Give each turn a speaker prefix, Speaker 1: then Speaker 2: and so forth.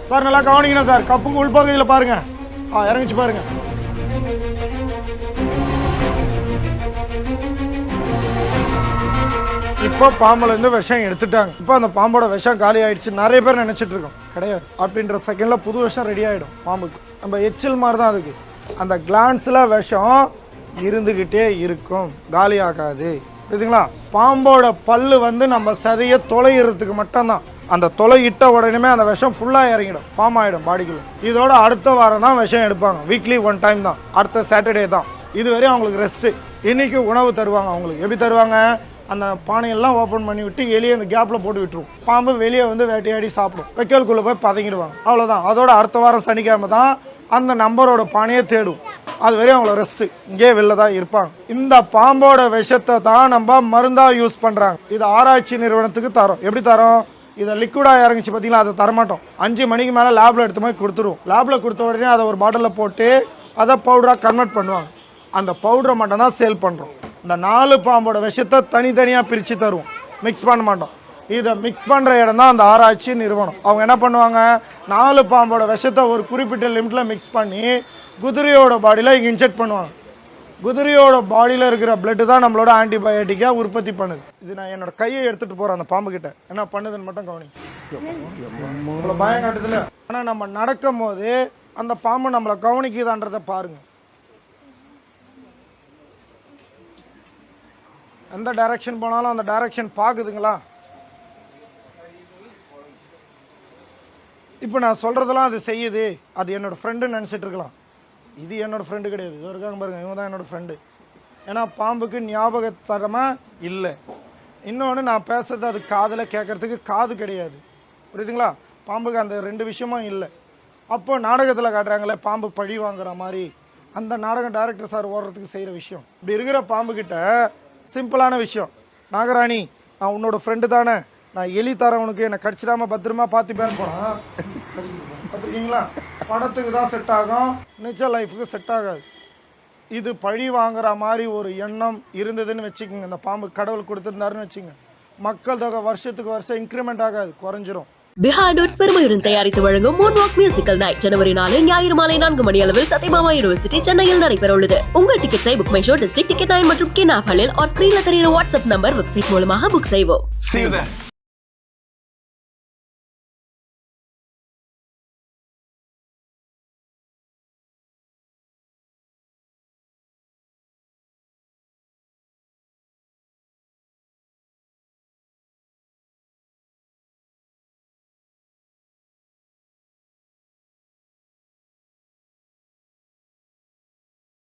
Speaker 1: Sir நல்லா கவனிக்கணும் sir. கப்புக்கு உள்பகுதியில் பாருங்க. இறங்கிச்சு பாருங்க. இப்போ பாம்புல இருந்து விஷம் எடுத்துட்டாங்க. இப்போ அந்த பாம்போட விஷம் காலி ஆயிடுச்சு. நிறைய பேர் நினைச்சிட்டு இருக்கோம் கிடையாது அப்படின்ற செகண்ட்ல புது விஷம் ரெடி ஆயிடும் பாம்புக்கு. நம்ம எச்சில் மாதிரி தான் அதுக்கு. அந்த கிளான்ஸ்ல விஷம் இருந்துகிட்டே இருக்கும், காலி ஆகாது. புரியுதுங்களா? பாம்போட பல்லு வந்து நம்ம சதையை தொலைகிறதுக்கு மட்டும்தான். அந்த தொலை இட்ட உடனே அந்த விஷம் ஃபுல்லாக இறங்கிடும், ஃபார்ம் ஆகிடும் பாடிக்குள்ள. இதோட அடுத்த வாரம் தான் விஷம் எடுப்பாங்க. வீக்லி 1 டைம் தான், அடுத்த சாட்டர்டே தான். இதுவரை அவங்களுக்கு ரெஸ்ட்டு. இன்னைக்கு உணவு தருவாங்க அவங்களுக்கு. எப்படி தருவாங்க? அந்த பானையெல்லாம் ஓப்பன் பண்ணி விட்டு எலியை அந்த கேப்பில் போட்டு விட்டுருவோம். பாம்பு வெளியே வந்து வேட்டையாடி சாப்பிடும். வைக்கோலுக்குள்ளே போய் பதங்கிடுவாங்க. அவ்வளோதான். அதோட அடுத்த வாரம் சனிக்கிழமை தான் அந்த நம்பரோட பானையை தேடும். அது வரையும் அவங்கள ரெஸ்ட்டு. இங்கே வெளில தான் இருப்பாங்க. இந்த பாம்போட விஷத்தை தான் நம்ம மருந்தாக யூஸ் பண்ணுறாங்க. இது ஆராய்ச்சி நிறுவனத்துக்கு தரோம். எப்படி தரோம்? இதை லிக்விடாக இறங்கிச்சு பார்த்தீங்களா, அதை தரமாட்டோம். 5 மணிக்கு மேலே லேபில் எடுத்து போய் கொடுத்துருவோம். லேபில் கொடுத்த உடனே அதை ஒரு பாட்டிலில் போட்டு அதை பவுடராக கன்வெர்ட் பண்ணுவாங்க. அந்த பவுடரை மட்டும் தான் சேல் பண்ணுறோம். இந்த 4 பாம்போட விஷத்தை தனித்தனியாக பிரித்து தருவோம், மிக்ஸ் பண்ண மாட்டோம். இதை மிக்ஸ் பண்ணுற இடம் தான் அந்த ஆராய்ச்சி நிறுவனம். அவங்க என்ன பண்ணுவாங்க? 4 பாம்போட விஷத்தை ஒரு குறிப்பிட்ட லிமிட்டில் மிக்ஸ் பண்ணி குதிரையோட பாடியில் இங்கே இன்ஜெக்ட் பண்ணுவாங்க. குதிரையோட பாடியில் இருக்கிற பிளட்டு தான் நம்மளோட ஆன்டிபயோட்டிக்காக உற்பத்தி பண்ணுது. இது நான் என்னோட கையை எடுத்துகிட்டு போகிறேன் அந்த பாம்பு கிட்ட. என்ன பண்ணுதுன்னு மட்டும் கவனி. நம்மளை பயம் காட்டுதில்ல. ஆனால் நம்ம நடக்கும் போது அந்த பாம்பு நம்மளை கவனிக்குதான்றதை பாருங்க. எந்த டைரக்ஷன் போனாலும் அந்த டைரக்ஷன் பார்க்குதுங்களா? இப்போ நான் சொல்கிறதெல்லாம் அது செய்யுது. அது என்னோடய ஃப்ரெண்டுன்னு நினச்சிட்டு இருக்கலாம். இது என்னோடய ஃப்ரெண்டு கிடையாது. இது இருக்காங்க பாருங்க, இவங்க தான் என்னோடய ஃப்ரெண்டு. ஏன்னா பாம்புக்கு ஞாபகத்தரமாக இல்லை. இன்னொன்று, நான் பேசுறது அது காதில் கேட்குறதுக்கு காது கிடையாது. புரியுதுங்களா? பாம்புக்கு அந்த 2 விஷயமும் இல்லை. அப்போ நாடகத்தில் காட்டுறாங்களே பாம்பு பழி வாங்குற மாதிரி, அந்த நாடகம் டைரக்டர் சார் ஓடுறதுக்கு செய்கிற விஷயம். இப்படி இருக்கிற பாம்புக்கிட்ட சிம்பிளான விஷயம். நாகராணி, நான் உன்னோட ஃப்ரெண்டு தானே, நான் எலி தரேன் உனக்கு, என்னை கடிச்சிடாமல் பத்திரமா பார்த்துப்பேன்னு போனால் பார்த்துருக்கீங்களா? படத்துக்கு தான் செட் ஆகும், நிஜ லைஃபுக்கு செட் ஆகாது. இது பழி வாங்குற மாதிரி ஒரு எண்ணம் இருந்ததுன்னு வச்சுக்கோங்க. இந்த பாம்பு கடவுள் கொடுத்துருந்தாருன்னு வச்சுக்கோங்க. மக்கள் தொகை வருஷத்துக்கு வருஷம் இன்க்ரிமெண்ட் ஆகாது, குறைஞ்சிரும்.
Speaker 2: பிஹைண்ட் நோட்ஸ் பெருமையுடன் தயாரித்து வழங்கும் மூன்வாக் மியூசிக்கல் நைட் ஜனவரி 4 ஞாயிறு மாலை 4 மணி அளவில் சத்யபாமா யூனிவர்சிட்டி சென்னையில் நடைபெற உள்ளது. உங்கள் டிக்கெட்ஸை Book My Show, District ticket 9 மற்றும் கின் ஆப் ஹலில் ஸ்கிரீன்ல தெரியுற வாட்ஸ்அப் நம்பர், வெப்சைட் மூலமாக புக் செய்வோம்.